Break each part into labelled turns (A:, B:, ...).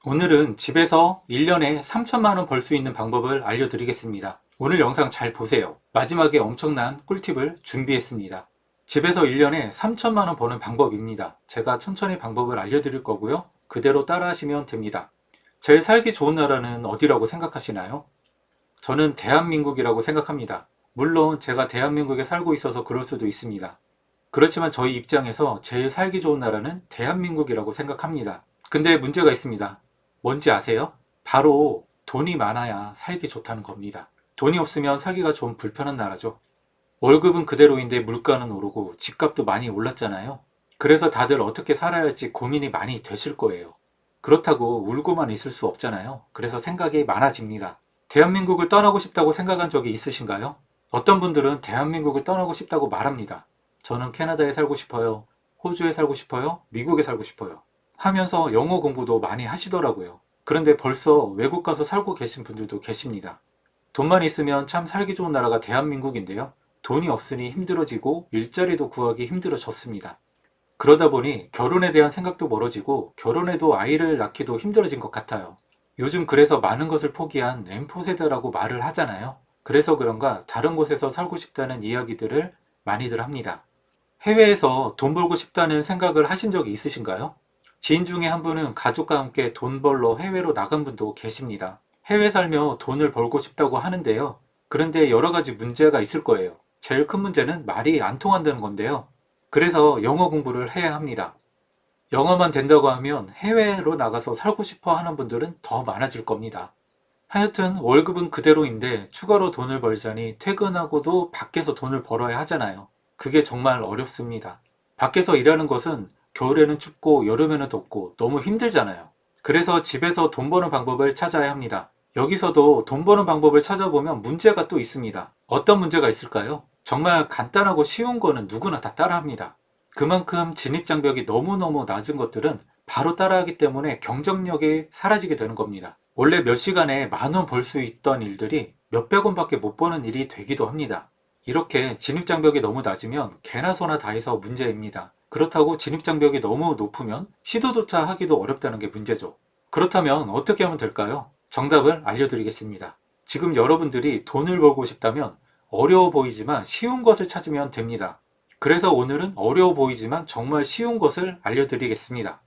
A: 오늘은 집에서 1년에 3천만 원 벌 수 있는 방법을 알려드리겠습니다. 오늘 영상 잘 보세요. 마지막에 엄청난 꿀팁을 준비했습니다. 집에서 1년에 3천만 원 버는 방법입니다. 제가 천천히 방법을 알려드릴 거고요. 그대로 따라하시면 됩니다. 제일 살기 좋은 나라는 어디라고 생각하시나요? 저는 대한민국이라고 생각합니다. 물론 제가 대한민국에 살고 있어서 그럴 수도 있습니다. 그렇지만 저희 입장에서 제일 살기 좋은 나라는 대한민국이라고 생각합니다. 근데 문제가 있습니다. 뭔지 아세요? 바로 돈이 많아야 살기 좋다는 겁니다. 돈이 없으면 살기가 좀 불편한 나라죠. 월급은 그대로인데 물가는 오르고 집값도 많이 올랐잖아요. 그래서 다들 어떻게 살아야 할지 고민이 많이 되실 거예요. 그렇다고 울고만 있을 수 없잖아요. 그래서 생각이 많아집니다. 대한민국을 떠나고 싶다고 생각한 적이 있으신가요? 어떤 분들은 대한민국을 떠나고 싶다고 말합니다. 저는 캐나다에 살고 싶어요. 호주에 살고 싶어요. 미국에 살고 싶어요. 하면서 영어 공부도 많이 하시더라고요. 그런데 벌써 외국 가서 살고 계신 분들도 계십니다. 돈만 있으면 참 살기 좋은 나라가 대한민국인데요. 돈이 없으니 힘들어지고 일자리도 구하기 힘들어졌습니다. 그러다 보니 결혼에 대한 생각도 멀어지고 결혼해도 아이를 낳기도 힘들어진 것 같아요. 요즘 그래서 많은 것을 포기한 엠포세대라고 말을 하잖아요. 그래서 그런가 다른 곳에서 살고 싶다는 이야기들을 많이들 합니다. 해외에서 돈 벌고 싶다는 생각을 하신 적이 있으신가요? 지인 중에 한 분은 가족과 함께 돈 벌러 해외로 나간 분도 계십니다. 해외 살며 돈을 벌고 싶다고 하는데요. 그런데 여러 가지 문제가 있을 거예요. 제일 큰 문제는 말이 안 통한다는 건데요. 그래서 영어 공부를 해야 합니다. 영어만 된다고 하면 해외로 나가서 살고 싶어 하는 분들은 더 많아질 겁니다. 하여튼 월급은 그대로인데 추가로 돈을 벌자니 퇴근하고도 밖에서 돈을 벌어야 하잖아요. 그게 정말 어렵습니다. 밖에서 일하는 것은 겨울에는 춥고 여름에는 덥고 너무 힘들잖아요. 그래서 집에서 돈 버는 방법을 찾아야 합니다. 여기서도 돈 버는 방법을 찾아보면 문제가 또 있습니다. 어떤 문제가 있을까요? 정말 간단하고 쉬운 거는 누구나 다 따라합니다. 그만큼 진입장벽이 너무너무 낮은 것들은 바로 따라하기 때문에 경쟁력이 사라지게 되는 겁니다. 원래 몇 시간에 10,000원 벌 수 있던 일들이 몇백 원밖에 못 버는 일이 되기도 합니다. 이렇게 진입장벽이 너무 낮으면 개나 소나 다 해서 문제입니다. 그렇다고 진입장벽이 너무 높으면 시도조차 하기도 어렵다는 게 문제죠. 그렇다면 어떻게 하면 될까요? 정답을 알려드리겠습니다. 지금 여러분들이 돈을 벌고 싶다면 어려워 보이지만 쉬운 것을 찾으면 됩니다. 그래서 오늘은 어려워 보이지만 정말 쉬운 것을 알려드리겠습니다.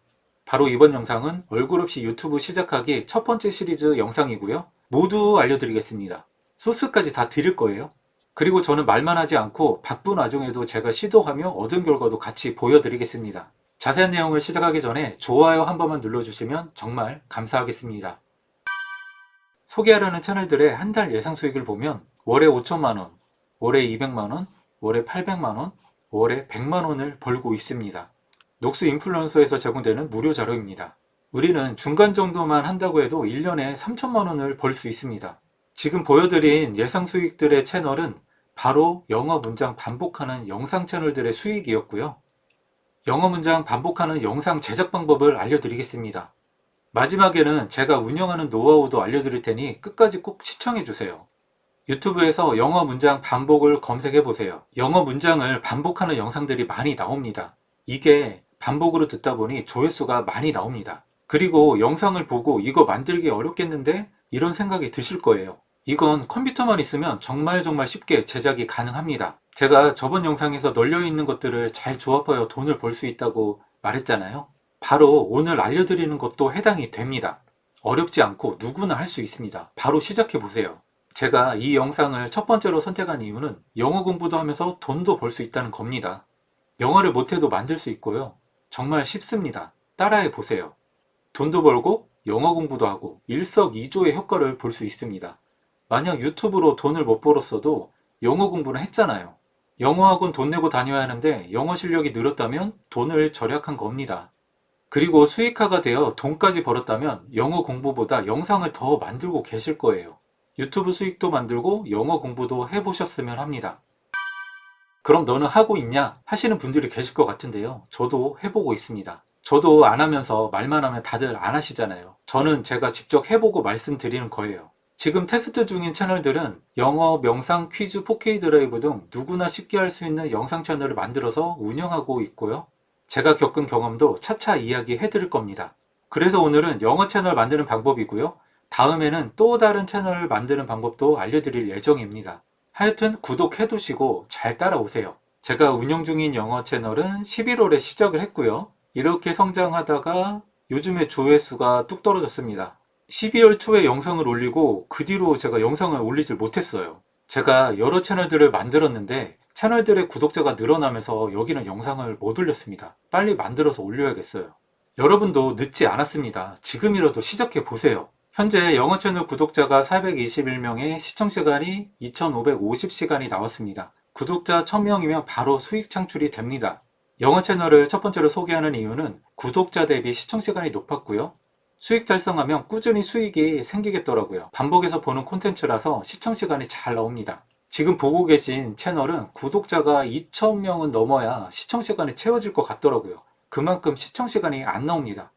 A: 바로 이번 영상은 얼굴 없이 유튜브 시작하기 첫 번째 시리즈 영상이고요. 모두 알려드리겠습니다. 소스까지 다 드릴 거예요. 그리고 저는 말만 하지 않고 바쁜 와중에도 제가 시도하며 얻은 결과도 같이 보여드리겠습니다. 자세한 내용을 시작하기 전에 좋아요 한 번만 눌러주시면 정말 감사하겠습니다. 소개하려는 채널들의 한 달 예상 수익을 보면 월에 5천만원, 월에 200만원, 월에 800만원, 월에 100만원을 벌고 있습니다. 녹스 인플루언서에서 제공되는 무료 자료입니다. 우리는 중간 정도만 한다고 해도 1년에 3천만원을 벌 수 있습니다. 지금 보여드린 예상 수익들의 채널은 바로 영어 문장 반복하는 영상 채널들의 수익이었고요. 영어 문장 반복하는 영상 제작 방법을 알려드리겠습니다. 마지막에는 제가 운영하는 노하우도 알려드릴 테니 끝까지 꼭 시청해주세요. 유튜브에서 영어 문장 반복을 검색해보세요. 영어 문장을 반복하는 영상들이 많이 나옵니다. 이게 반복으로 듣다 보니 조회수가 많이 나옵니다. 그리고 영상을 보고 이거 만들기 어렵겠는데? 이런 생각이 드실 거예요. 이건 컴퓨터만 있으면 정말 쉽게 제작이 가능합니다. 제가 저번 영상에서 널려있는 것들을 잘 조합하여 돈을 벌 수 있다고 말했잖아요. 바로 오늘 알려드리는 것도 해당이 됩니다. 어렵지 않고 누구나 할 수 있습니다. 바로 시작해보세요. 제가 이 영상을 첫 번째로 선택한 이유는 영어 공부도 하면서 돈도 벌 수 있다는 겁니다. 영어를 못해도 만들 수 있고요. 정말 쉽습니다. 따라해 보세요. 돈도 벌고 영어 공부도 하고 일석이조의 효과를 볼 수 있습니다. 만약 유튜브로 돈을 못 벌었어도 영어 공부는 했잖아요. 영어 학원 돈 내고 다녀야 하는데 영어 실력이 늘었다면 돈을 절약한 겁니다. 그리고 수익화가 되어 돈까지 벌었다면 영어 공부보다 영상을 더 만들고 계실 거예요. 유튜브 수익도 만들고 영어 공부도 해보셨으면 합니다. 그럼 너는 하고 있냐? 하시는 분들이 계실 것 같은데요. 저도 해보고 있습니다. 저도 안 하면서 말만 하면 다들 안 하시잖아요. 저는 제가 직접 해보고 말씀드리는 거예요. 지금 테스트 중인 채널들은 영어, 명상, 퀴즈, 4K 드라이브 등 누구나 쉽게 할 수 있는 영상 채널을 만들어서 운영하고 있고요. 제가 겪은 경험도 차차 이야기해 드릴 겁니다. 그래서 오늘은 영어 채널 만드는 방법이고요. 다음에는 또 다른 채널을 만드는 방법도 알려드릴 예정입니다. 하여튼 구독해 두시고 잘 따라오세요. 제가 운영 중인 영어 채널은 11월에 시작을 했고요. 이렇게 성장하다가 요즘에 조회수가 뚝 떨어졌습니다. 12월 초에 영상을 올리고 그 뒤로 제가 영상을 올리질 못했어요. 제가 여러 채널들을 만들었는데 채널들의 구독자가 늘어나면서 여기는 영상을 못 올렸습니다. 빨리 만들어서 올려야겠어요. 여러분도 늦지 않았습니다. 지금이라도 시작해 보세요. 현재 영어 채널 구독자가 421명에 시청시간이 2550시간이 나왔습니다. 구독자 1000명이면 바로 수익 창출이 됩니다. 영어 채널을 첫 번째로 소개하는 이유는 구독자 대비 시청시간이 높았고요. 수익 달성하면 꾸준히 수익이 생기겠더라고요. 반복해서 보는 콘텐츠라서 시청시간이 잘 나옵니다. 지금 보고 계신 채널은 구독자가 2000명은 넘어야 시청시간이 채워질 것 같더라고요. 그만큼 시청시간이 안 나옵니다.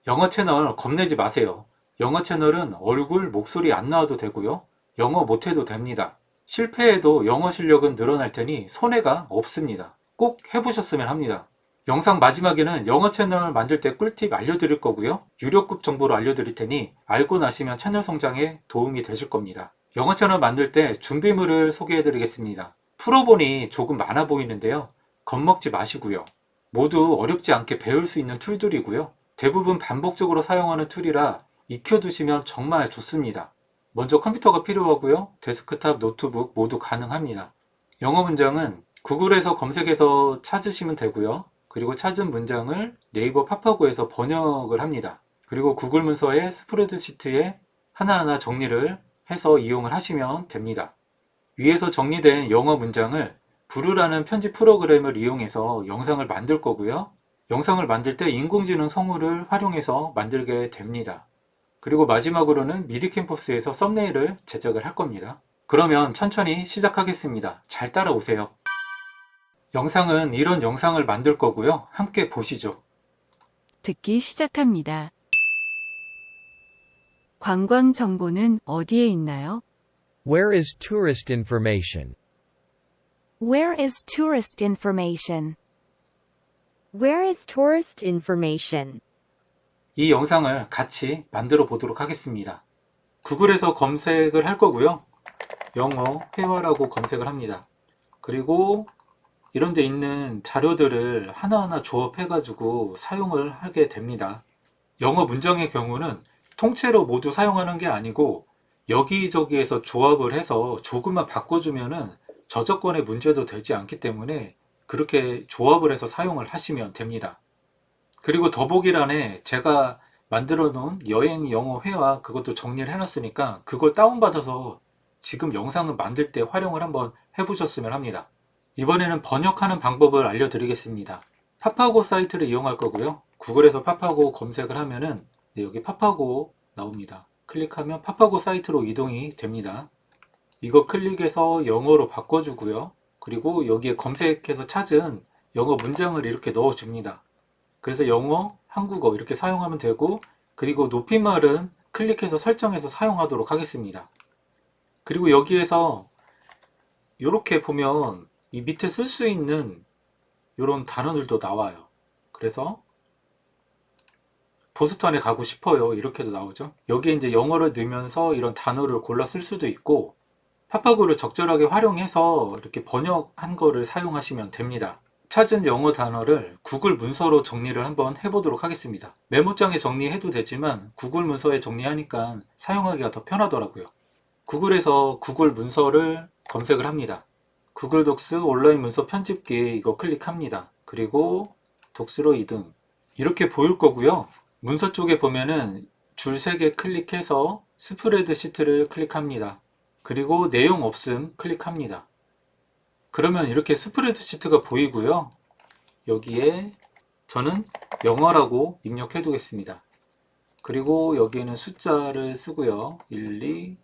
A: 영어 채널 겁내지 마세요. 영어 채널은 얼굴, 목소리 안 나와도 되고요. 영어 못해도 됩니다. 실패해도 영어 실력은 늘어날 테니 손해가 없습니다. 꼭 해보셨으면 합니다. 영상 마지막에는 영어 채널 만들 때 꿀팁 알려드릴 거고요. 유료급 정보를 알려드릴 테니 알고 나시면 채널 성장에 도움이 되실 겁니다. 영어 채널 만들 때 준비물을 소개해 드리겠습니다. 풀어보니 조금 많아 보이는데요. 겁먹지 마시고요. 모두 어렵지 않게 배울 수 있는 툴들이고요. 대부분 반복적으로 사용하는 툴이라 익혀두시면 정말 좋습니다. 먼저 컴퓨터가 필요하고요. 데스크탑, 노트북 모두 가능합니다. 영어 문장은 구글에서 검색해서 찾으시면 되고요. 그리고 찾은 문장을 네이버 파파고에서 번역을 합니다. 그리고 구글 문서의 스프레드시트에 하나하나 정리를 해서 이용을 하시면 됩니다. 위에서 정리된 영어 문장을 부르라는 편집 프로그램을 이용해서 영상을 만들 거고요. 영상을 만들 때 인공지능 성우를 활용해서 만들게 됩니다. 그리고 마지막으로는 미디 캠퍼스에서 썸네일을 제작을 할 겁니다. 그러면 천천히 시작하겠습니다. 잘 따라오세요. 영상은 이런 영상을 만들 거고요. 함께 보시죠.
B: 듣기 시작합니다. 관광 정보는 어디에 있나요?
C: Where is tourist information?
D: Where is tourist information?
E: Where is tourist information?
A: 이 영상을 같이 만들어 보도록 하겠습니다. 구글에서 검색을 할 거고요. 영어 회화라고 검색을 합니다. 그리고 이런 데 있는 자료들을 하나하나 조합해 가지고 사용을 하게 됩니다. 영어 문장의 경우는 통째로 모두 사용하는 게 아니고 여기저기에서 조합을 해서 조금만 바꿔주면은 저작권의 문제도 되지 않기 때문에 그렇게 조합을 해서 사용을 하시면 됩니다. 그리고 더보기란에 제가 만들어 놓은 여행 영어 회화 그것도 정리를 해놨으니까 그걸 다운받아서 지금 영상을 만들 때 활용을 한번 해보셨으면 합니다. 이번에는 번역하는 방법을 알려드리겠습니다. 파파고 사이트를 이용할 거고요. 구글에서 파파고 검색을 하면은 여기 파파고 나옵니다. 클릭하면 파파고 사이트로 이동이 됩니다. 이거 클릭해서 영어로 바꿔주고요. 그리고 여기에 검색해서 찾은 영어 문장을 이렇게 넣어줍니다. 그래서 영어, 한국어 이렇게 사용하면 되고 그리고 높임말은 클릭해서 설정해서 사용하도록 하겠습니다. 그리고 여기에서 이렇게 보면 이 밑에 쓸 수 있는 이런 단어들도 나와요. 그래서 보스턴에 가고 싶어요. 이렇게도 나오죠. 여기에 이제 영어를 넣으면서 이런 단어를 골라 쓸 수도 있고 파파고를 적절하게 활용해서 이렇게 번역한 거를 사용하시면 됩니다. 찾은 영어 단어를 구글 문서로 정리를 한번 해보도록 하겠습니다. 메모장에 정리해도 되지만 구글 문서에 정리하니까 사용하기가 더 편하더라고요. 구글에서 구글 문서를 검색을 합니다. 구글 독스 온라인 문서 편집기 이거 클릭합니다. 그리고 독스로 이동 이렇게 보일 거고요. 문서 쪽에 보면은 줄 3개 클릭해서 스프레드 시트를 클릭합니다. 그리고 내용 없음 클릭합니다. 그러면 이렇게 스프레드 시트가 보이고요. 여기에 저는 영어라고 입력해 두겠습니다. 그리고 여기에는 숫자를 쓰고요. 1, 2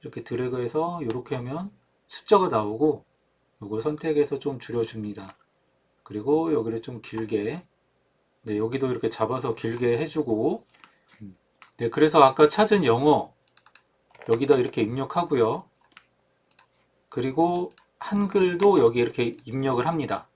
A: 이렇게 드래그해서 이렇게 하면 숫자가 나오고 이걸 선택해서 좀 줄여줍니다. 그리고 여기를 좀 길게 네, 여기도 이렇게 잡아서 길게 해주고 네, 그래서 아까 찾은 영어 여기다 이렇게 입력하고요. 그리고 한글도 여기 이렇게 입력을 합니다.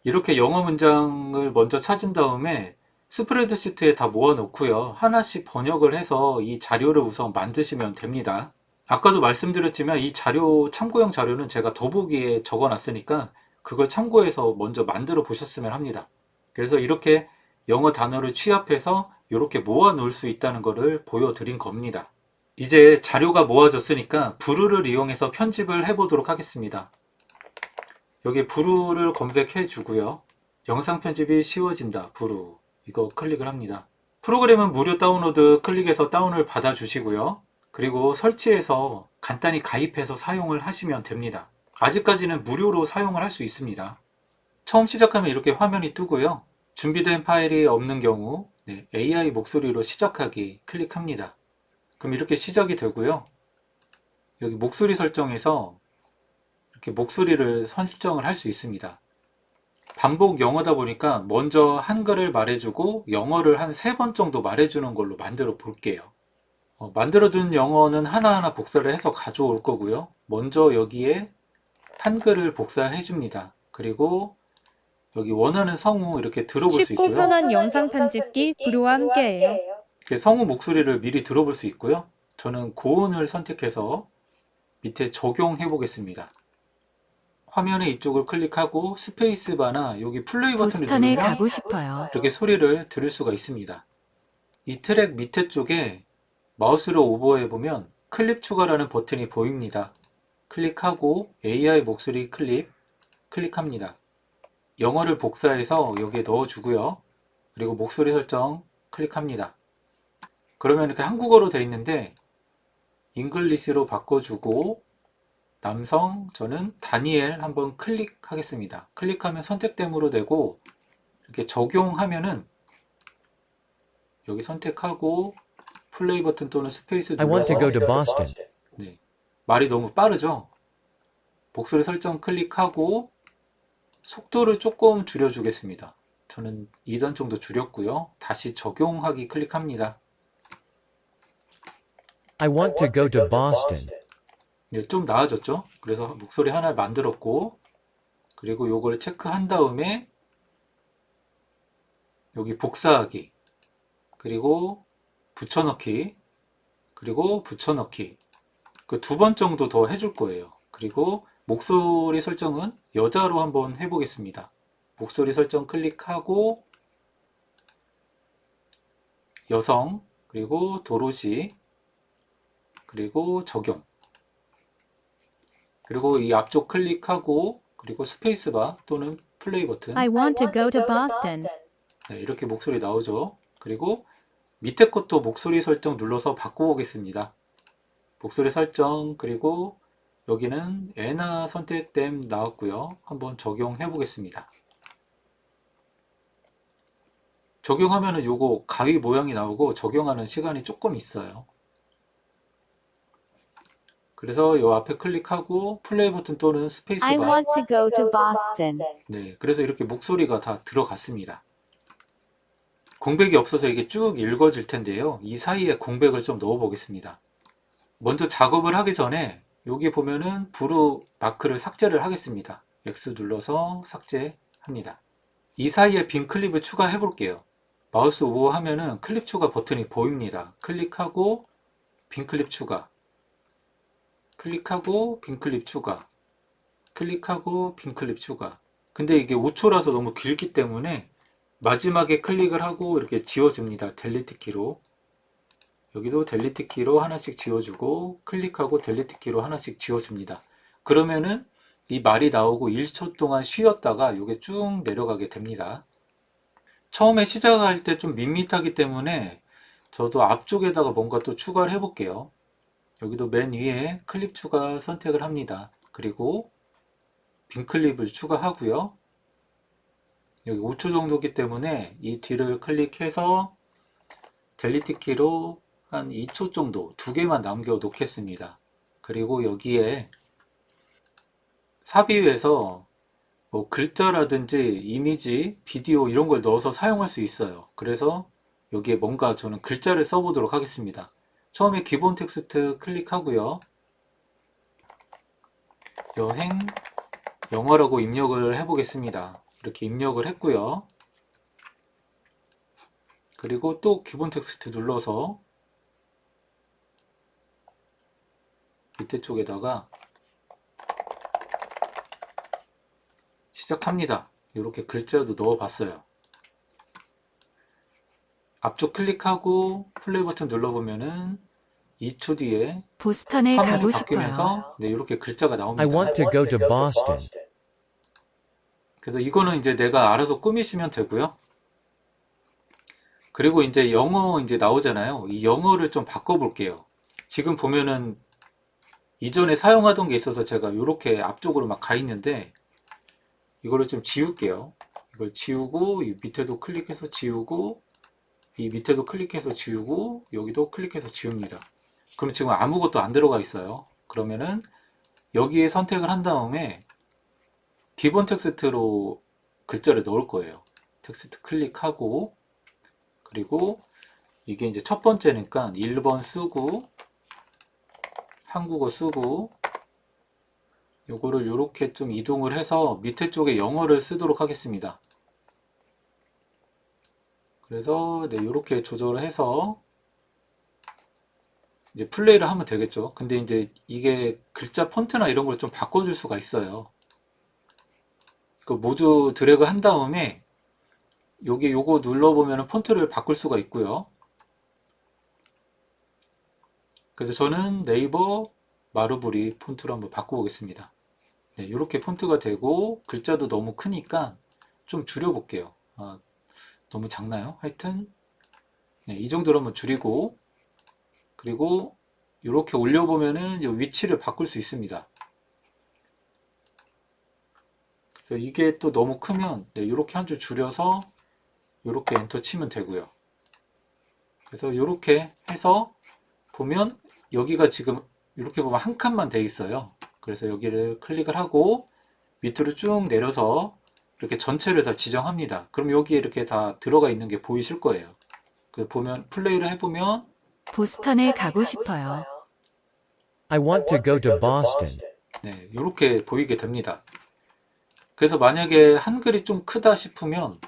A: 이렇게 영어 문장을 먼저 찾은 다음에 스프레드시트에 다 모아 놓고요. 하나씩 번역을 해서 이 자료를 우선 만드시면 됩니다. 아까도 말씀드렸지만 이 자료, 참고용 자료는 제가 더보기에 적어 놨으니까 그걸 참고해서 먼저 만들어 보셨으면 합니다. 그래서 이렇게 영어 단어를 취합해서 이렇게 모아 놓을 수 있다는 것을 보여드린 겁니다. 이제 자료가 모아졌으니까 브루를 이용해서 편집을 해보도록 하겠습니다. 여기 브루를 검색해 주고요. 영상 편집이 쉬워진다. 브루. 이거 클릭을 합니다. 프로그램은 무료 다운로드 클릭해서 다운을 받아 주시고요. 그리고 설치해서 간단히 가입해서 사용을 하시면 됩니다. 아직까지는 무료로 사용을 할 수 있습니다. 처음 시작하면 이렇게 화면이 뜨고요. 준비된 파일이 없는 경우 AI 목소리로 시작하기 클릭합니다. 그럼 이렇게 시작이 되고요. 여기 목소리 설정에서 이렇게 목소리를 설정을 할 수 있습니다. 반복 영어다 보니까 먼저 한글을 말해주고 영어를 한 3번 정도 말해주는 걸로 만들어 볼게요. 만들어둔 영어는 하나하나 복사를 해서 가져올 거고요. 먼저 여기에 한글을 복사해 줍니다. 그리고 여기 원하는 성우 이렇게 들어볼 수
F: 쉽고
A: 있고요.
F: 편한 영상 편집기 브루와 함께해요.
A: 이렇게 성우 목소리를 미리 들어볼 수 있고요. 저는 고온을 선택해서 밑에 적용해 보겠습니다. 화면의 이쪽을 클릭하고 스페이스바나 여기 플레이 버튼을
B: 보스턴에
A: 누르면
B: 가고 싶어요.
A: 이렇게 소리를 들을 수가 있습니다. 이 트랙 밑에 쪽에 마우스로 오버해 보면 클립 추가라는 버튼이 보입니다. 클릭하고 AI 목소리 클릭합니다. 영어를 복사해서 여기에 넣어주고요. 그리고 목소리 설정 클릭합니다. 그러면 이렇게 한국어로 되어 있는데 잉글리시로 바꿔주고 남성, 저는 다니엘 한번 클릭하겠습니다. 클릭하면 선택됨으로 되고 이렇게 적용하면은 여기 선택하고 플레이 버튼 또는 스페이스
C: I want to
A: 눌러서
C: go to Boston.
A: 네, 말이 너무 빠르죠? 목소리 설정 클릭하고 속도를 조금 줄여주겠습니다. 저는 2단 정도 줄였고요. 다시 적용하기 클릭합니다.
C: I want to go to Boston.
A: 예, 좀 나아졌죠? 그래서 목소리 하나 만들었고 그리고 요걸 체크한 다음에 여기 복사하기 그리고 붙여넣기 그리고 붙여넣기 그 2번 정도 더 해줄 거예요. 그리고 목소리 설정은 여자로 한번 해보겠습니다. 목소리 설정 클릭하고 여성 그리고 도로시 그리고 적용 그리고 이 앞쪽 클릭하고 그리고 스페이스바 또는 플레이 버튼
D: I want to go to Boston.
A: 네, 이렇게 목소리 나오죠. 그리고 밑에 것도 목소리 설정 눌러서 바꿔보겠습니다. 목소리 설정 그리고 여기는 에나 선택됨 나왔고요. 한번 적용해 보겠습니다. 적용하면은 요거 가위 모양이 나오고 적용하는 시간이 조금 있어요. 그래서 요 앞에 클릭하고 플레이 버튼 또는
D: I
A: 스페이스바
D: want to go to Boston.
A: 네, 그래서 이렇게 목소리가 다 들어갔습니다. 공백이 없어서 이게 쭉 읽어질 텐데요. 이 사이에 공백을 좀 넣어 보겠습니다. 먼저 작업을 하기 전에 여기 보면은 브루 마크를 삭제를 하겠습니다. X 눌러서 삭제합니다. 이 사이에 빈 클립을 추가해 볼게요. 마우스 오버 하면은 클립 추가 버튼이 보입니다. 클릭하고 빈 클립 추가 클릭하고 빈 클립 추가 클릭하고 빈 클립 추가 근데 이게 5초라서 너무 길기 때문에 마지막에 클릭을 하고 이렇게 지워줍니다. 델리트 키로 여기도 델리트 키로 하나씩 지워주고 클릭하고 델리트 키로 하나씩 지워줍니다. 그러면은 이 말이 나오고 1초 동안 쉬었다가 이게 쭉 내려가게 됩니다. 처음에 시작할 때 좀 밋밋하기 때문에 저도 앞쪽에다가 뭔가 또 추가를 해볼게요. 여기도 맨 위에 클립 추가 선택을 합니다. 그리고 빈 클립을 추가하고요. 여기 5초 정도기 때문에 이 뒤를 클릭해서 델리트 키로 한 2초 정도 2개만 남겨 놓겠습니다. 그리고 여기에 삽입해서 뭐 글자라든지 이미지, 비디오 이런 걸 넣어서 사용할 수 있어요. 그래서 여기에 뭔가 저는 글자를 써보도록 하겠습니다. 처음에 기본 텍스트 클릭하고요. 여행 영어라고 입력을 해보겠습니다. 이렇게 입력을 했고요. 그리고 또 기본 텍스트 눌러서 밑에 쪽에다가 시작합니다. 이렇게 글자도 넣어봤어요. 앞쪽 클릭하고 플레이 버튼 눌러보면은 2초 뒤에
B: 보스턴에
A: 화면이
B: 가고 싶어요.
A: 바뀌면서 네, 이렇게 글자가
C: I
A: 나옵니다.
C: want to go to Boston.
A: 그래서 이거는 이제 내가 알아서 꾸미시면 되고요. 그리고 이제 영어 이제 나오잖아요. 이 영어를 좀 바꿔볼게요. 지금 보면은 이전에 사용하던 게 있어서 제가 이렇게 앞쪽으로 막 가 있는데 이거를 좀 지울게요. 이걸 지우고 이 밑에도 클릭해서 지우고 이 밑에도 클릭해서 지우고 여기도 클릭해서 지웁니다. 그럼 지금 아무것도 안 들어가 있어요. 그러면은 여기에 선택을 한 다음에 기본 텍스트로 글자를 넣을 거예요. 텍스트 클릭하고 그리고 이게 이제 첫 번째니까 1번 쓰고 한국어 쓰고 요거를 이렇게 좀 이동을 해서 밑에 쪽에 영어를 쓰도록 하겠습니다. 그래서 네, 이렇게 조절을 해서 이제 플레이를 하면 되겠죠. 근데 이제 이게 글자 폰트나 이런 걸 좀 바꿔줄 수가 있어요. 이거 모두 드래그 한 다음에 여기 요거 눌러보면 폰트를 바꿀 수가 있고요. 그래서 저는 네이버 마르브리 폰트로 한번 바꿔보겠습니다. 네, 이렇게 폰트가 되고 글자도 너무 크니까 좀 줄여볼게요. 너무 작나요? 하여튼 네, 이 정도로 한번 줄이고 그리고 이렇게 올려보면은 이 위치를 바꿀 수 있습니다. 그래서 이게 또 너무 크면 네, 이렇게 한 줄 줄여서 이렇게 엔터 치면 되고요. 그래서 이렇게 해서 보면 여기가 지금 이렇게 보면 한 칸만 돼 있어요. 그래서 여기를 클릭을 하고 밑으로 쭉 내려서 이렇게 전체를 다 지정합니다. 그럼 여기에 이렇게 다 들어가 있는 게 보이실 거예요. 그 보면 플레이를 해보면
B: 보스턴에 가고 싶어요.
C: I want to go to Boston.
A: 네, 이렇게 보이게 됩니다. 그래서 만약에 한글이 좀 크다 싶으면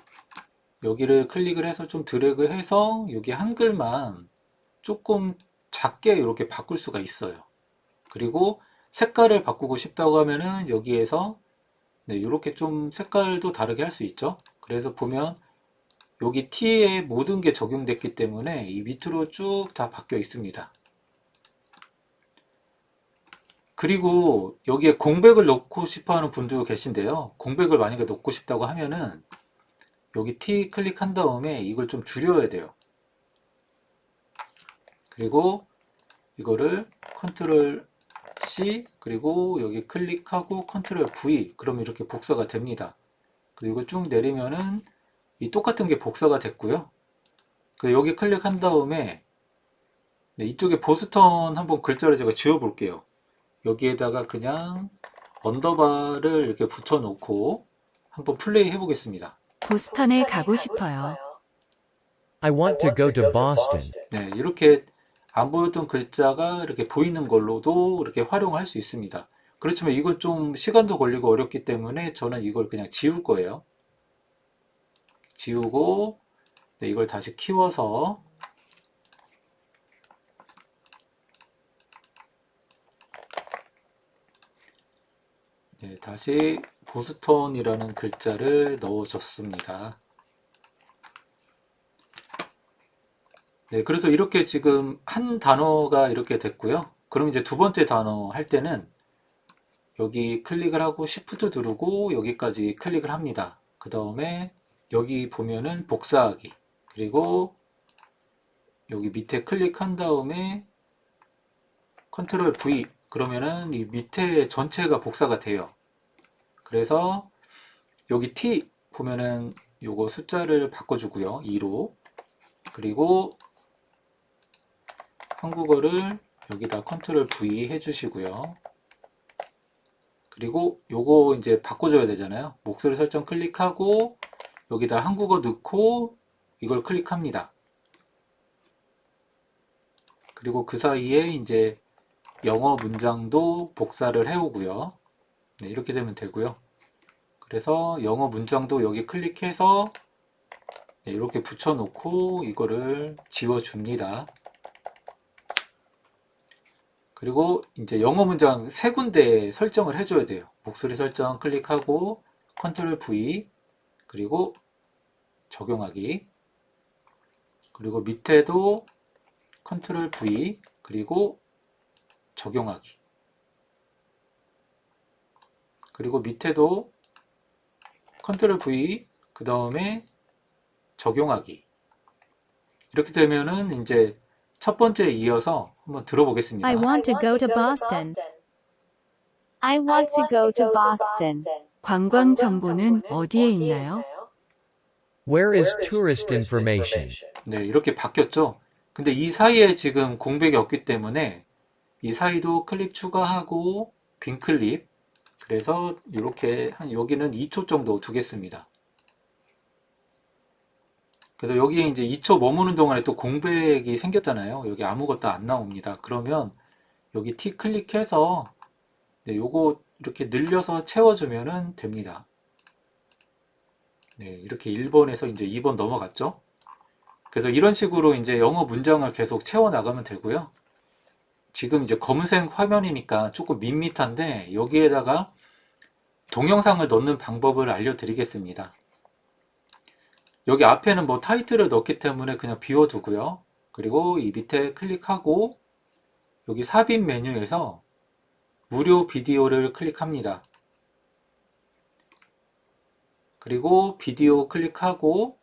A: 여기를 클릭을 해서 좀 드래그해서 여기 한글만 조금 작게 이렇게 바꿀 수가 있어요. 그리고 색깔을 바꾸고 싶다고 하면은 여기에서 네, 이렇게 좀 색깔도 다르게 할 수 있죠. 그래서 보면 여기 T에 모든 게 적용됐기 때문에 이 밑으로 쭉 다 바뀌어 있습니다. 그리고 여기에 공백을 넣고 싶어 하는 분도 계신데요. 공백을 만약에 넣고 싶다고 하면은 여기 T 클릭한 다음에 이걸 좀 줄여야 돼요. 그리고 이거를 컨트롤 C 그리고 여기 클릭하고 컨트롤 V 그러면 이렇게 복사가 됩니다. 그리고 쭉 내리면은 이 똑같은 게 복사가 됐고요. 여기 클릭한 다음에 네, 이쪽에 보스턴 한번 글자를 제가 지워 볼게요. 여기에다가 그냥 언더바를 이렇게 붙여 놓고 한번 플레이 해 보겠습니다.
B: 보스턴에 가고 싶어요.
C: I want to go to Boston.
A: 네, 이렇게 안 보였던 글자가 이렇게 보이는 걸로도 이렇게 활용할 수 있습니다. 그렇지만 이건 좀 시간도 걸리고 어렵기 때문에 저는 이걸 그냥 지울 거예요. 지우고 네, 이걸 다시 키워서 네, 다시 보스턴이라는 글자를 넣어줬습니다. 네, 그래서 이렇게 지금 한 단어가 이렇게 됐고요. 그럼 이제 두 번째 단어 할 때는 여기 클릭을 하고 Shift 누르고 여기까지 클릭을 합니다. 그 다음에 여기 보면은 복사하기 그리고 여기 밑에 클릭한 다음에 컨트롤 V 그러면은 이 밑에 전체가 복사가 돼요. 그래서 여기 T 보면은 요거 숫자를 바꿔주고요. 2로 그리고 한국어를 여기다 컨트롤 V 해주시고요. 그리고 요거 이제 바꿔줘야 되잖아요. 목소리 설정 클릭하고 여기다 한국어 넣고 이걸 클릭합니다. 그리고 그 사이에 이제 영어 문장도 복사를 해오고요. 네, 이렇게 되면 되고요. 그래서 영어 문장도 여기 클릭해서 네, 이렇게 붙여놓고 이거를 지워줍니다. 그리고 이제 영어 문장 세 군데 설정을 해줘야 돼요. 목소리 설정 클릭하고 컨트롤 V, 그리고 적용하기, 그리고 밑에도 컨트롤 V, 그리고 적용하기, 그리고 밑에도 컨트롤 V, 그 다음에 적용하기. 이렇게 되면은 이제 첫 번째에 이어서 한번 들어보겠습니다.
D: I want to go to Boston.
E: I want to go to Boston.
B: 관광 정보는 어디에 있나요?
C: Where is tourist information?
A: 네, 이렇게 바뀌었죠. 근데 이 사이에 지금 공백이 없기 때문에 이 사이도 클립 추가하고 빈 클립, 그래서 이렇게 한 여기는 2초 정도 두겠습니다. 그래서 여기에 이제 2초 머무는 동안에 또 공백이 생겼잖아요. 여기 아무것도 안 나옵니다. 그러면 여기 T 클릭해서 네, 요거 이렇게 늘려서 채워주면 됩니다. 네, 이렇게 1번에서 이제 2번 넘어갔죠. 그래서 이런 식으로 이제 영어 문장을 계속 채워 나가면 되고요. 지금 이제 검은색 화면이니까 조금 밋밋한데 여기에다가 동영상을 넣는 방법을 알려드리겠습니다. 여기 앞에는 뭐 타이틀을 넣기 때문에 그냥 비워두고요. 그리고 이 밑에 클릭하고 여기 삽입 메뉴에서 무료 비디오를 클릭합니다. 그리고 비디오 클릭하고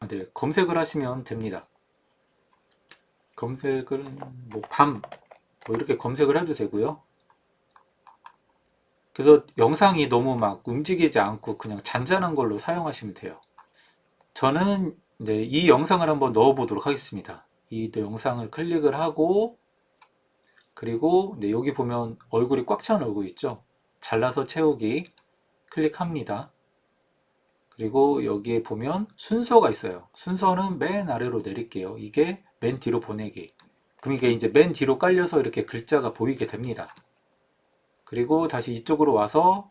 A: 네, 검색을 하시면 됩니다. 검색을 뭐 밤 뭐 이렇게 검색을 해도 되고요. 그래서 영상이 너무 막 움직이지 않고 그냥 잔잔한 걸로 사용하시면 돼요. 저는 이제 이 영상을 한번 넣어 보도록 하겠습니다. 이 영상을 클릭을 하고, 그리고 네, 여기 보면 얼굴이 꽉 찬 얼굴 있죠? 잘라서 채우기 클릭합니다. 그리고 여기에 보면 순서가 있어요. 순서는 맨 아래로 내릴게요. 이게 맨 뒤로 보내기. 그럼 이게 이제 맨 뒤로 깔려서 이렇게 글자가 보이게 됩니다. 그리고 다시 이쪽으로 와서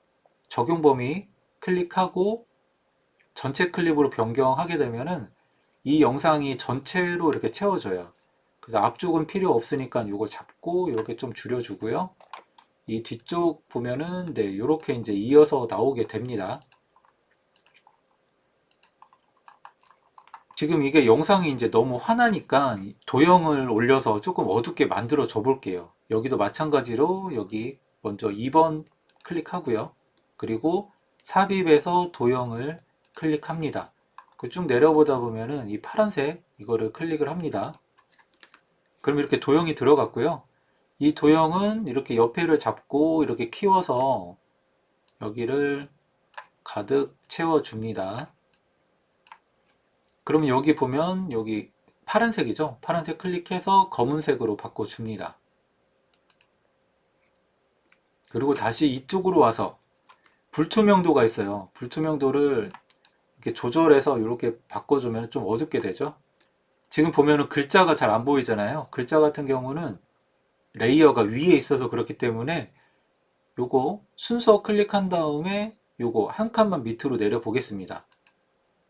A: 적용 범위 클릭하고 전체 클립으로 변경하게 되면은 이 영상이 전체로 이렇게 채워져요. 그래서 앞쪽은 필요 없으니까 이거 잡고 이렇게 좀 줄여주고요. 이 뒤쪽 보면은 네, 이렇게 이제 이어서 나오게 됩니다. 지금 이게 영상이 이제 너무 환하니까 도형을 올려서 조금 어둡게 만들어 줘 볼게요. 여기도 마찬가지로 여기 먼저 2번 클릭하고요. 그리고 삽입에서 도형을 클릭합니다. 쭉 내려보다 보면은 이 파란색 이거를 클릭을 합니다. 그럼 이렇게 도형이 들어갔고요. 이 도형은 이렇게 옆에를 잡고 이렇게 키워서 여기를 가득 채워줍니다. 그러면 여기 보면 여기 파란색이죠. 파란색 클릭해서 검은색으로 바꿔줍니다. 그리고 다시 이쪽으로 와서 불투명도가 있어요. 불투명도를 이렇게 조절해서 이렇게 바꿔주면 좀 어둡게 되죠. 지금 보면은 글자가 잘 안 보이잖아요. 글자 같은 경우는 레이어가 위에 있어서 그렇기 때문에 요거 순서 클릭한 다음에 요거 한 칸만 밑으로 내려 보겠습니다.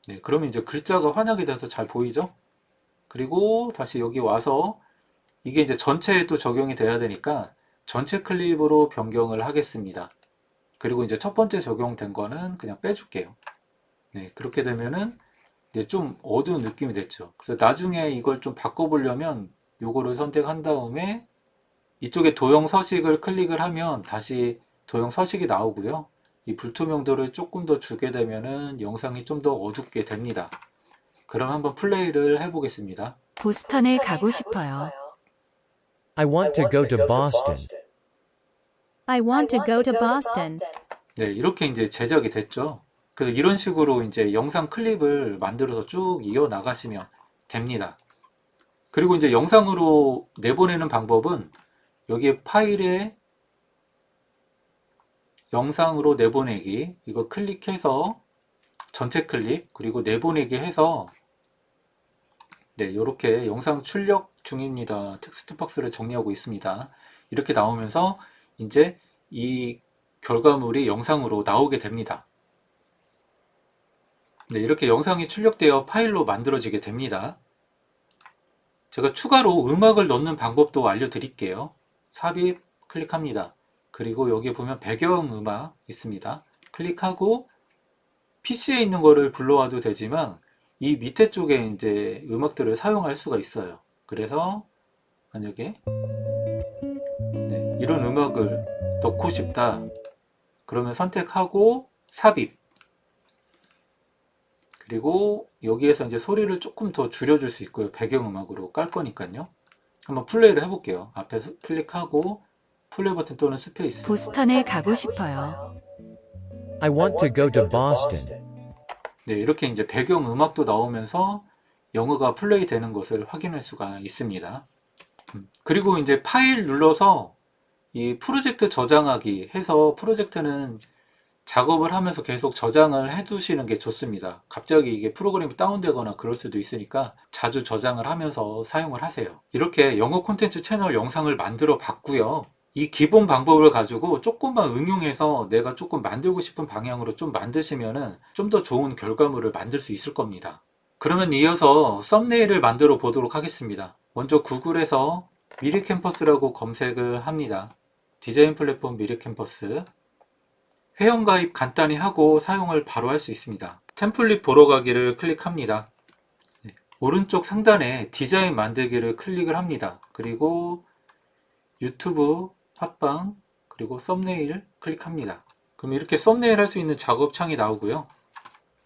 A: 네, 그러면 이제 글자가 환하게 돼서 잘 보이죠? 그리고 다시 여기 와서 이게 이제 전체에 또 적용이 돼야 되니까 전체 클립으로 변경을 하겠습니다. 그리고 이제 첫 번째 적용된 거는 그냥 빼줄게요. 네, 그렇게 되면은 이제 좀 어두운 느낌이 됐죠. 그래서 나중에 이걸 좀 바꿔보려면 요거를 선택한 다음에 이쪽에 도형 서식을 클릭을 하면 다시 도형 서식이 나오고요. 이 불투명도를 조금 더 주게 되면은 영상이 좀 더 어둡게 됩니다. 그럼 한번 플레이를 해보겠습니다.
B: 보스턴에 가고 싶어요.
C: I want to go to Boston.
D: I want to go to Boston.
A: 네, 이렇게 이제 제작이 됐죠. 그래서 이런 식으로 이제 영상 클립을 만들어서 쭉 이어 나가시면 됩니다. 그리고 이제 영상으로 내보내는 방법은 여기 파일에 영상으로 내보내기 이거 클릭해서 전체 클립 그리고 내보내기 해서 네, 이렇게 영상 출력 중입니다. 텍스트 박스를 정리하고 있습니다. 이렇게 나오면서 이제 이 결과물이 영상으로 나오게 됩니다. 네, 이렇게 영상이 출력되어 파일로 만들어지게 됩니다. 제가 추가로 음악을 넣는 방법도 알려드릴게요. 삽입 클릭합니다. 그리고 여기 보면 배경음악 있습니다. 클릭하고 PC에 있는 거를 불러와도 되지만 이 밑에 쪽에 이제 음악들을 사용할 수가 있어요. 그래서 만약에 이런 음악을 넣고 싶다 그러면 선택하고 삽입, 그리고 여기에서 이제 소리를 조금 더 줄여줄 수 있고요. 배경음악으로 깔 거니까요. 한번 플레이를 해볼게요. 앞에서 클릭하고 플레이 버튼 또는 스페이스.
B: 보스턴에 가고 싶어요.
C: I want to go to Boston.
A: 네, 이렇게 이제 배경음악도 나오면서 영어가 플레이 되는 것을 확인할 수가 있습니다. 그리고 이제 파일 눌러서 이 프로젝트 저장하기 해서 프로젝트는 작업을 하면서 계속 저장을 해 두시는 게 좋습니다. 갑자기 이게 프로그램이 다운되거나 그럴 수도 있으니까 자주 저장을 하면서 사용을 하세요. 이렇게 영어 콘텐츠 채널 영상을 만들어 봤고요. 이 기본 방법을 가지고 조금만 응용해서 내가 조금 만들고 싶은 방향으로 좀 만드시면은 좀 더 좋은 결과물을 만들 수 있을 겁니다. 그러면 이어서 썸네일을 만들어 보도록 하겠습니다. 먼저 구글에서 미리캠퍼스라고 검색을 합니다. 디자인 플랫폼 미리캠퍼스. 회원가입 간단히 하고 사용을 바로 할 수 있습니다. 템플릿 보러 가기를 클릭합니다. 네. 오른쪽 상단에 디자인 만들기를 클릭을 합니다. 그리고 유튜브, 팟빵, 그리고 썸네일 클릭합니다. 그럼 이렇게 썸네일 할 수 있는 작업창이 나오고요.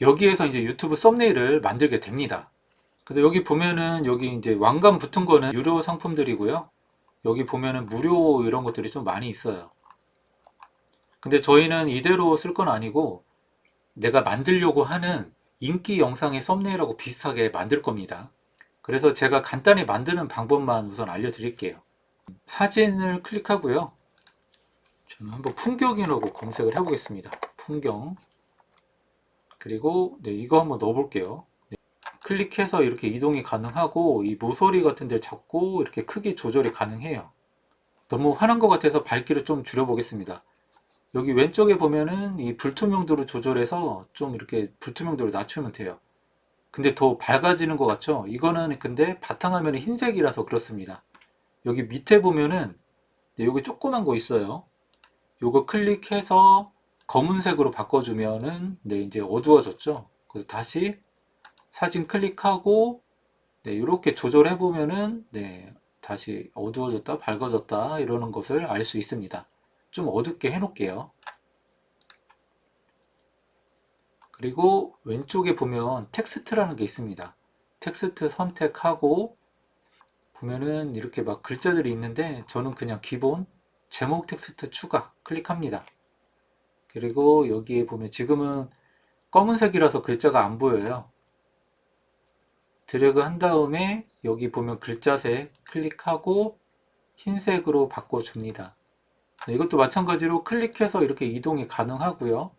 A: 여기에서 이제 유튜브 썸네일을 만들게 됩니다. 근데 여기 보면은 여기 이제 왕관 붙은 거는 유료 상품들이고요. 여기 보면은 무료 이런 것들이 좀 많이 있어요. 근데 저희는 이대로 쓸 건 아니고 내가 만들려고 하는 인기 영상의 썸네일하고 비슷하게 만들 겁니다. 그래서 제가 간단히 만드는 방법만 우선 알려드릴게요. 사진을 클릭하고요. 저는 한번 풍경이라고 검색을 해보겠습니다. 풍경. 그리고 이거 한번 넣어볼게요. 클릭해서 이렇게 이동이 가능하고 이 모서리 같은 데 잡고 이렇게 크기 조절이 가능해요. 너무 환한 것 같아서 밝기를 좀 줄여보겠습니다. 여기 왼쪽에 보면은 이 불투명도를 조절해서 좀 이렇게 불투명도를 낮추면 돼요. 근데 더 밝아지는 것 같죠? 이거는 근데 바탕화면이 흰색이라서 그렇습니다. 여기 밑에 보면은 여기 조그만 거 있어요. 요거 클릭해서 검은색으로 바꿔주면은 이제 어두워졌죠? 그래서 다시 사진 클릭하고 이렇게 조절해 보면은 다시 어두워졌다 밝아졌다 이러는 것을 알 수 있습니다. 좀 어둡게 해 놓을게요. 그리고 왼쪽에 보면 텍스트라는 게 있습니다. 텍스트 선택하고 보면은 이렇게 막 글자들이 있는데 저는 그냥 기본 제목 텍스트 추가 클릭합니다. 그리고 여기에 보면 지금은 검은색이라서 글자가 안 보여요. 드래그 한 다음에 여기 보면 글자색 클릭하고 흰색으로 바꿔줍니다. 이것도 마찬가지로 클릭해서 이렇게 이동이 가능하고요.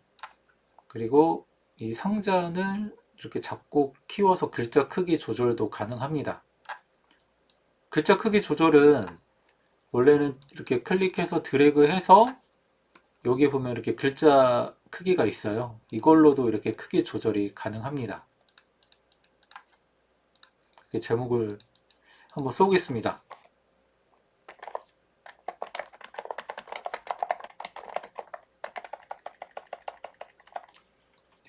A: 그리고 이 상단을 이렇게 잡고 키워서 글자 크기 조절도 가능합니다. 글자 크기 조절은 원래는 이렇게 클릭해서 드래그해서 여기 보면 이렇게 글자 크기가 있어요. 이걸로도 이렇게 크기 조절이 가능합니다. 이렇게 제목을 한번 써보겠습니다.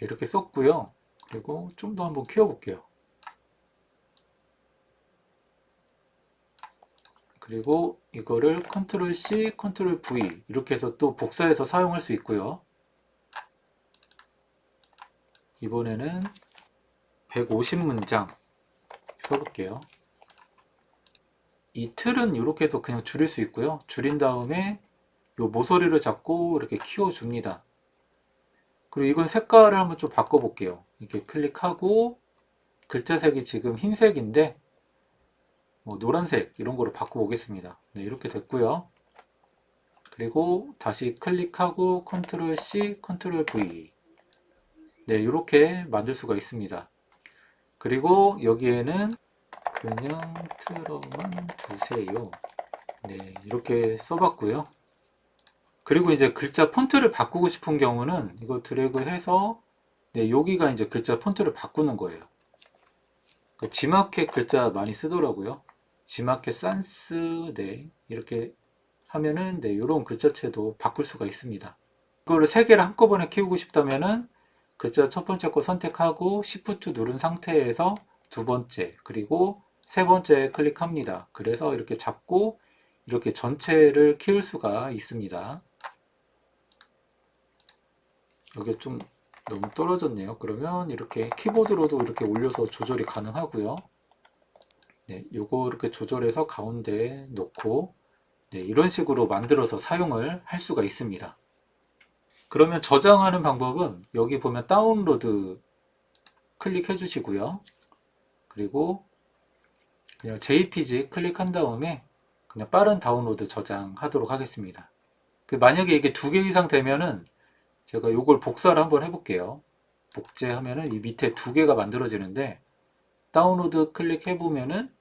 A: 이렇게 썼고요. 그리고 좀 더 한번 키워볼게요. 그리고 이거를 컨트롤 C, 컨트롤 V 이렇게 해서 또 복사해서 사용할 수 있고요. 이번에는 150문장 써볼게요. 이 틀은 이렇게 해서 그냥 줄일 수 있고요. 줄인 다음에 이 모서리를 잡고 이렇게 키워줍니다. 그리고 이건 색깔을 한번 좀 바꿔볼게요. 이렇게 클릭하고 글자색이 지금 흰색인데 노란색 이런 거로 바꿔보겠습니다. 이렇게 됐고요. 그리고 다시 클릭하고 컨트롤 C, 컨트롤 V 이렇게 만들 수가 있습니다. 그리고 여기에는 그냥 틀어만 주세요. 이렇게 써봤고요. 그리고 이제 글자 폰트를 바꾸고 싶은 경우는 이거 드래그 해서 네, 여기가 이제 글자 폰트를 바꾸는 거예요. 그 지마켓 글자 많이 쓰더라고요. 지마켓 산스, 네, 이렇게 하면은, 네, 이런 글자체도 바꿀 수가 있습니다. 이거를 3개를 한꺼번에 키우고 싶다면은, 글자 첫 번째 거 선택하고, Shift 누른 상태에서 두 번째, 그리고 세 번째 클릭합니다. 그래서 이렇게 잡고, 이렇게 전체를 키울 수가 있습니다. 여기 좀 너무 떨어졌네요. 그러면 이렇게 키보드로도 이렇게 올려서 조절이 가능하고요. 네, 요거 이렇게 조절해서 가운데 놓고, 네, 이런 식으로 만들어서 사용을 할 수가 있습니다. 그러면 저장하는 방법은 여기 보면 다운로드 클릭해 주시고요. 그리고 그냥 JPG 클릭한 다음에 그냥 빠른 다운로드 저장하도록 하겠습니다. 만약에 이게 2개 이상 되면은 제가 요걸 복사를 한번 해볼게요. 복제하면은 이 밑에 2개가 만들어지는데, 다운로드 클릭해 보면은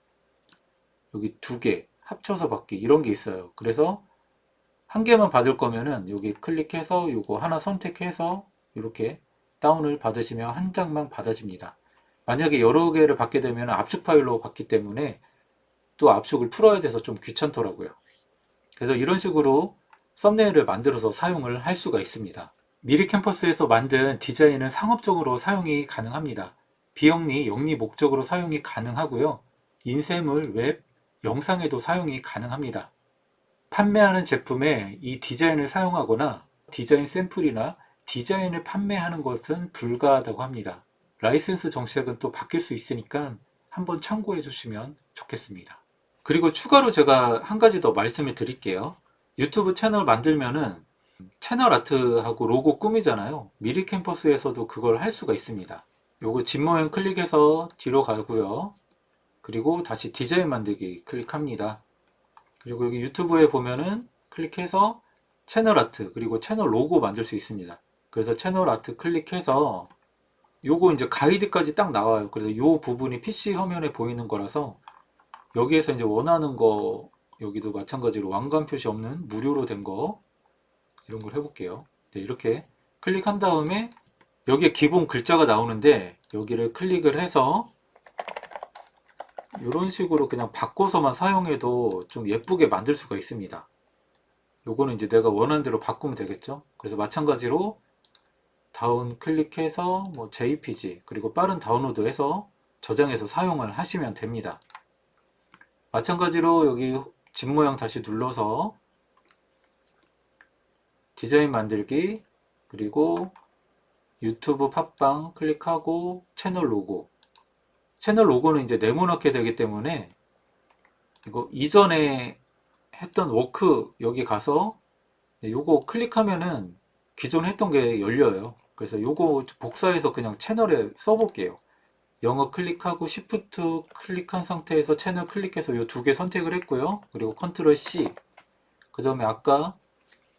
A: 여기 2개 합쳐서 받기 이런 게 있어요. 그래서 한 개만 받을 거면은 여기 클릭해서 요거 하나 선택해서 이렇게 다운을 받으시면 한 장만 받아집니다. 만약에 여러 개를 받게 되면 압축 파일로 받기 때문에 또 압축을 풀어야 돼서 좀 귀찮더라고요. 그래서 이런 식으로 썸네일을 만들어서 사용을 할 수가 있습니다. 미리 캠퍼스에서 만든 디자인은 상업적으로 사용이 가능합니다. 비영리, 영리 목적으로 사용이 가능하고요. 인쇄물, 웹, 영상에도 사용이 가능합니다. 판매하는 제품에 이 디자인을 사용하거나 디자인 샘플이나 디자인을 판매하는 것은 불가하다고 합니다. 라이센스 정책은 또 바뀔 수 있으니까 한번 참고해 주시면 좋겠습니다. 그리고 추가로 제가 한 가지 더 말씀을 드릴게요. 유튜브 채널 만들면은 채널 아트하고 로고 꾸미잖아요. 미리 캠퍼스에서도 그걸 할 수가 있습니다. 요거 집 모양 클릭해서 뒤로 가고요. 그리고 다시 디자인 만들기 클릭합니다. 그리고 여기 유튜브에 보면은 클릭해서 채널 아트 그리고 채널 로고 만들 수 있습니다. 그래서 채널 아트 클릭해서 요거 이제 가이드까지 딱 나와요. 그래서 요 부분이 PC 화면에 보이는 거라서 여기에서 이제 원하는 거, 여기도 마찬가지로 왕관 표시 없는 무료로 된 거 이런 걸 해볼게요. 네, 이렇게 클릭한 다음에 여기에 기본 글자가 나오는데 여기를 클릭을 해서 이런 식으로 그냥 바꿔서만 사용해도 좀 예쁘게 만들 수가 있습니다. 요거는 이제 내가 원하는 대로 바꾸면 되겠죠. 그래서 마찬가지로 다운 클릭해서 뭐 JPG 그리고 빠른 다운로드해서 저장해서 사용을 하시면 됩니다. 마찬가지로 여기 집 모양 다시 눌러서 디자인 만들기 그리고 유튜브 팟빵 클릭하고 채널 로고, 채널 로고는 이제 네모나게 되기 때문에 이거 이전에 했던 워크 여기 가서 요거 클릭하면은 기존에 했던 게 열려요. 그래서 요거 복사해서 그냥 채널에 써볼게요. 영어 클릭하고 Shift 클릭한 상태에서 채널 클릭해서 요 2개 선택을 했고요. 그리고 컨트롤 C, 그 다음에 아까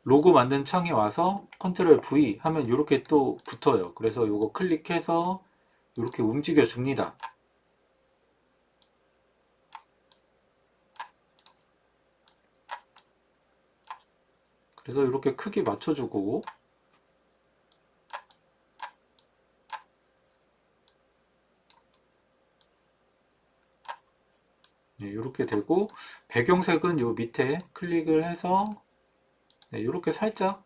A: 로고 만든 창에 와서 컨트롤 V 하면 이렇게 또 붙어요. 그래서 요거 클릭해서 이렇게 움직여 줍니다. 그래서 이렇게 크기 맞춰주고 네, 이렇게 되고 배경색은 요 밑에 클릭을 해서 네, 이렇게 살짝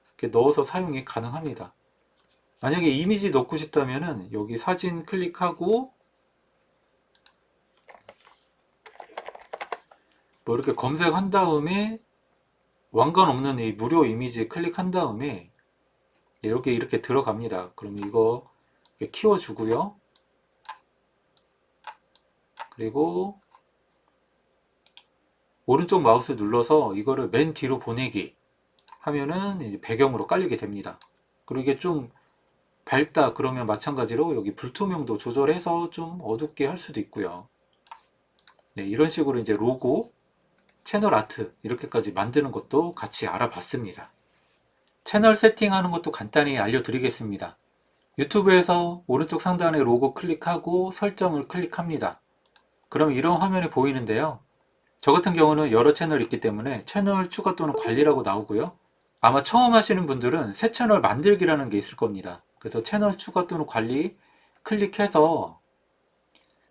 A: 이렇게 넣어서 사용이 가능합니다. 만약에 이미지 넣고 싶다면은 여기 사진 클릭하고 뭐 이렇게 검색한 다음에 왕관 없는 이 무료 이미지 클릭한 다음에 이렇게 들어갑니다. 그러면 이거 키워주고요. 그리고 오른쪽 마우스 눌러서 이거를 맨 뒤로 보내기 하면은 이제 배경으로 깔리게 됩니다. 그리고 이게 좀 밝다 그러면 마찬가지로 여기 불투명도 조절해서 좀 어둡게 할 수도 있고요. 네, 이런 식으로 이제 로고, 채널 아트 이렇게까지 만드는 것도 같이 알아봤습니다. 채널 세팅하는 것도 간단히 알려드리겠습니다. 유튜브에서 오른쪽 상단에 로고 클릭하고 설정을 클릭합니다. 그럼 이런 화면이 보이는데요. 저 같은 경우는 여러 채널이 있기 때문에 채널 추가 또는 관리라고 나오고요. 아마 처음 하시는 분들은 새 채널 만들기라는 게 있을 겁니다. 그래서 채널 추가 또는 관리 클릭해서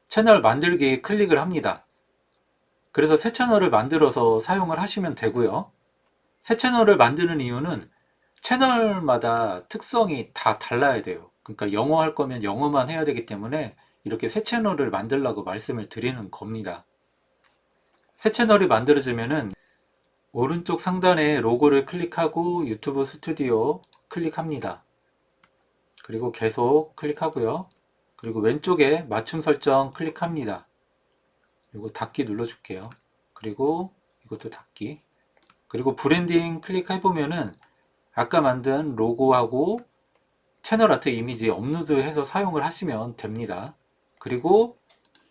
A: 채널 만들기 클릭을 합니다. 그래서 새 채널을 만들어서 사용을 하시면 되고요. 새 채널을 만드는 이유는 채널마다 특성이 다 달라야 돼요. 그러니까 영어 할 거면 영어만 해야 되기 때문에 이렇게 새 채널을 만들라고 말씀을 드리는 겁니다. 새 채널이 만들어지면은 오른쪽 상단에 로고를 클릭하고 유튜브 스튜디오 클릭합니다. 그리고 계속 클릭하고요. 그리고 왼쪽에 맞춤 설정 클릭합니다. 이거 닫기 눌러줄게요. 그리고 이것도 닫기. 그리고 브랜딩 클릭해보면은 아까 만든 로고하고 채널 아트 이미지 업로드해서 사용을 하시면 됩니다. 그리고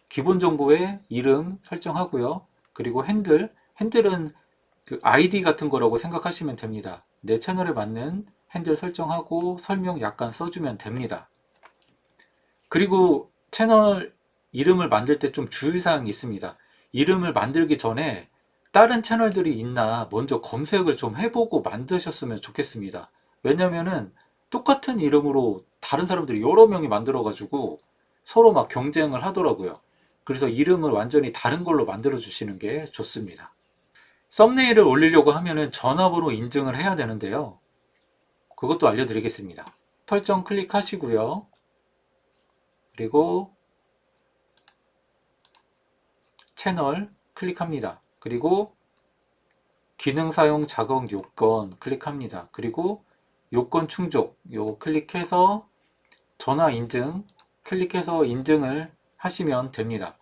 A: 기본 정보에 이름 설정하고요. 그리고 핸들은 그 아이디 같은 거라고 생각하시면 됩니다. 내 채널에 맞는 핸들 설정하고 설명 약간 써주면 됩니다. 그리고 채널 이름을 만들 때 좀 주의사항이 있습니다. 이름을 만들기 전에 다른 채널들이 있나 먼저 검색을 좀 해보고 만드셨으면 좋겠습니다. 왜냐면은 똑같은 이름으로 다른 사람들이 여러 명이 만들어 가지고 서로 막 경쟁을 하더라고요. 그래서 이름을 완전히 다른 걸로 만들어 주시는 게 좋습니다. 썸네일을 올리려고 하면은 전화번호 인증을 해야 되는데요. 그것도 알려드리겠습니다. 설정 클릭하시고요. 그리고 채널 클릭합니다. 그리고 기능 사용 작업 요건 클릭합니다. 그리고 요건 충족 요거 클릭해서 전화 인증 클릭해서 인증을 하시면 됩니다.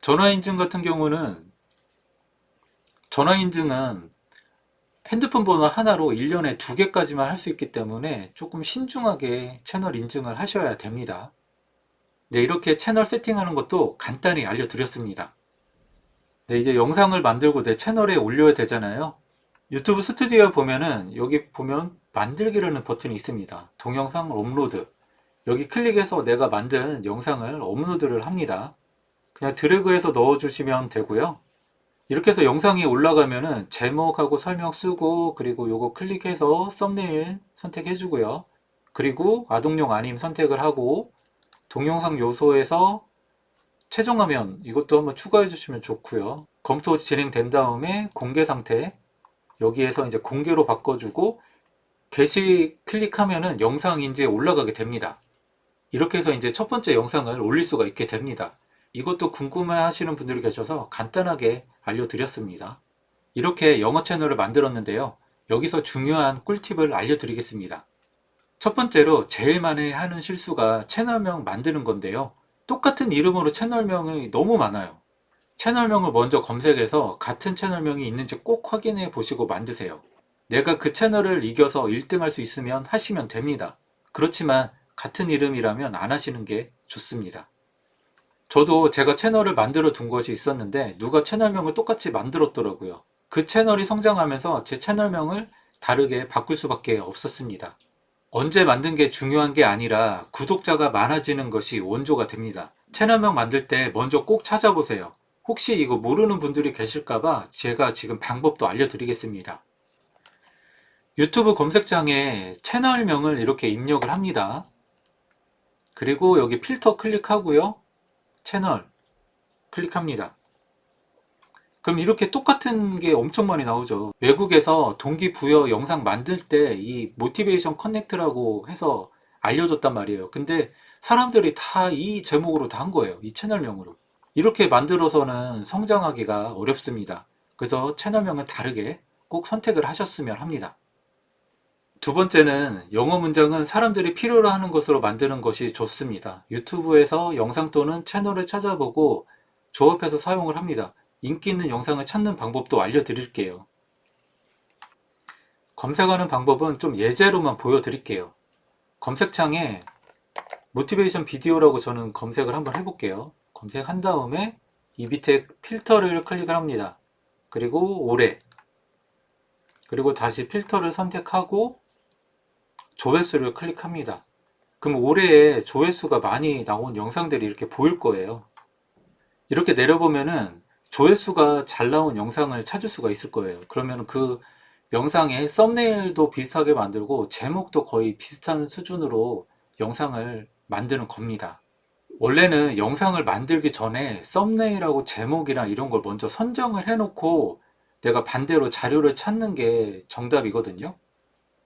A: 전화 인증 같은 경우는 전화 인증은 핸드폰 번호 하나로 1년에 2개까지만 할 수 있기 때문에 조금 신중하게 채널 인증을 하셔야 됩니다. 네, 이렇게 채널 세팅하는 것도 간단히 알려드렸습니다. 네, 이제 영상을 만들고 내 채널에 올려야 되잖아요. 유튜브 스튜디오에 보면은 여기 보면 만들기라는 버튼이 있습니다. 동영상 업로드. 여기 클릭해서 내가 만든 영상을 업로드를 합니다. 그냥 드래그해서 넣어주시면 되고요. 이렇게 해서 영상이 올라가면은 제목하고 설명 쓰고 그리고 요거 클릭해서 썸네일 선택해 주고요. 그리고 아동용 아님 선택을 하고 동영상 요소에서 최종 화면 이것도 한번 추가해 주시면 좋고요. 검토 진행된 다음에 공개 상태 여기에서 이제 공개로 바꿔주고 게시 클릭하면은 영상이 이제 올라가게 됩니다. 이렇게 해서 이제 첫 번째 영상을 올릴 수가 있게 됩니다. 이것도 궁금해 하시는 분들이 계셔서 간단하게 알려드렸습니다. 이렇게 영어 채널을 만들었는데요. 여기서 중요한 꿀팁을 알려드리겠습니다. 첫 번째로 제일 많이 하는 실수가 채널명 만드는 건데요. 똑같은 이름으로 채널명이 너무 많아요. 채널명을 먼저 검색해서 같은 채널명이 있는지 꼭 확인해 보시고 만드세요. 내가 그 채널을 이겨서 1등 할 수 있으면 하시면 됩니다. 그렇지만 같은 이름이라면 안 하시는 게 좋습니다. 저도 제가 채널을 만들어 둔 것이 있었는데 누가 채널명을 똑같이 만들었더라고요. 그 채널이 성장하면서 제 채널명을 다르게 바꿀 수밖에 없었습니다. 언제 만든 게 중요한 게 아니라 구독자가 많아지는 것이 원조가 됩니다. 채널명 만들 때 먼저 꼭 찾아보세요. 혹시 이거 모르는 분들이 계실까봐 제가 지금 방법도 알려드리겠습니다. 유튜브 검색창에 채널명을 이렇게 입력을 합니다. 그리고 여기 필터 클릭하고요. 채널 클릭합니다. 그럼 이렇게 똑같은 게 엄청 많이 나오죠. 외국에서 동기부여 영상 만들 때 이 모티베이션 커넥트라고 해서 알려줬단 말이에요. 근데 사람들이 다 이 제목으로 다 한 거예요. 이 채널명으로. 이렇게 만들어서는 성장하기가 어렵습니다. 그래서 채널명을 다르게 꼭 선택을 하셨으면 합니다. 두 번째는 영어 문장은 사람들이 필요로 하는 것으로 만드는 것이 좋습니다. 유튜브에서 영상 또는 채널을 찾아보고 조합해서 사용을 합니다. 인기 있는 영상을 찾는 방법도 알려드릴게요. 검색하는 방법은 좀 예제로만 보여드릴게요. 검색창에 모티베이션 비디오라고 저는 검색을 한번 해볼게요. 검색한 다음에 이 밑에 필터를 클릭을 합니다. 그리고 올해 그리고 다시 필터를 선택하고 조회수를 클릭합니다. 그럼 올해에 조회수가 많이 나온 영상들이 이렇게 보일 거예요. 이렇게 내려보면은 조회수가 잘 나온 영상을 찾을 수가 있을 거예요. 그러면 그 영상의 썸네일도 비슷하게 만들고 제목도 거의 비슷한 수준으로 영상을 만드는 겁니다. 원래는 영상을 만들기 전에 썸네일하고 제목이랑 이런 걸 먼저 선정을 해놓고 내가 반대로 자료를 찾는 게 정답이거든요.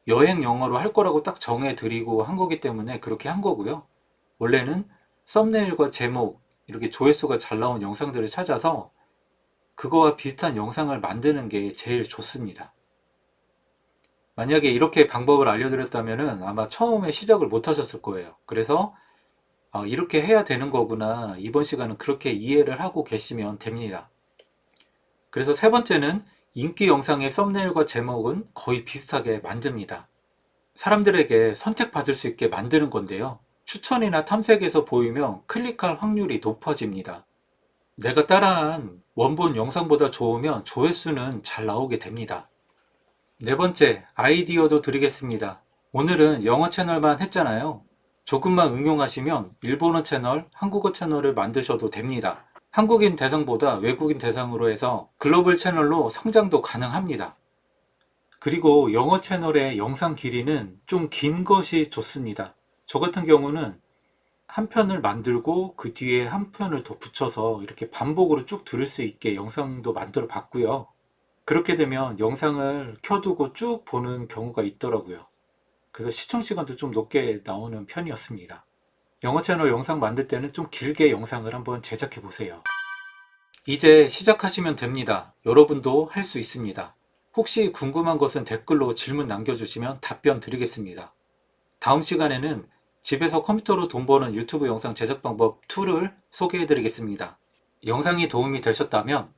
A: 여행 영어로 할 거라고 딱 정해드리고 한 거기 때문에 그렇게 한 거고요. 원래는 썸네일과 제목, 이렇게 조회수가 잘 나온 영상들을 찾아서 그거와 비슷한 영상을 만드는 게 제일 좋습니다. 만약에 이렇게 방법을 알려드렸다면 아마 처음에 시작을 못 하셨을 거예요. 그래서 이렇게 해야 되는 거구나. 이번 시간은 그렇게 이해를 하고 계시면 됩니다. 그래서 세 번째는 인기 영상의 썸네일과 제목은 거의 비슷하게 만듭니다. 사람들에게 선택받을 수 있게 만드는 건데요. 추천이나 탐색에서 보이면 클릭할 확률이 높아집니다. 내가 따라한 원본 영상보다 좋으면 조회수는 잘 나오게 됩니다. 네 번째, 아이디어도 드리겠습니다. 오늘은 영어 채널만 했잖아요. 조금만 응용하시면 일본어 채널, 한국어 채널을 만드셔도 됩니다. 한국인 대상보다 외국인 대상으로 해서 글로벌 채널로 성장도 가능합니다. 그리고 영어 채널의 영상 길이는 좀 긴 것이 좋습니다. 저 같은 경우는 한 편을 만들고 그 뒤에 한 편을 더 붙여서 이렇게 반복으로 쭉 들을 수 있게 영상도 만들어 봤고요. 그렇게 되면 영상을 켜두고 쭉 보는 경우가 있더라고요. 그래서 시청시간도 좀 높게 나오는 편이었습니다. 영어 채널 영상 만들 때는 좀 길게 영상을 한번 제작해 보세요. 이제 시작하시면 됩니다. 여러분도 할 수 있습니다. 혹시 궁금한 것은 댓글로 질문 남겨주시면 답변 드리겠습니다. 다음 시간에는 집에서 컴퓨터로 돈 버는 유튜브 영상 제작 방법 2를 소개해 드리겠습니다. 영상이 도움이 되셨다면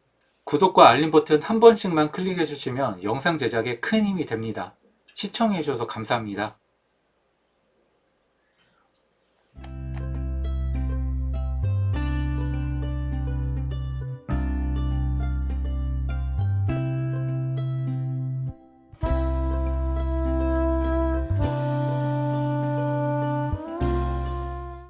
A: 구독과 알림 버튼 한 번씩만 클릭해 주시면 영상 제작에 큰 힘이 됩니다. 시청해 주셔서 감사합니다.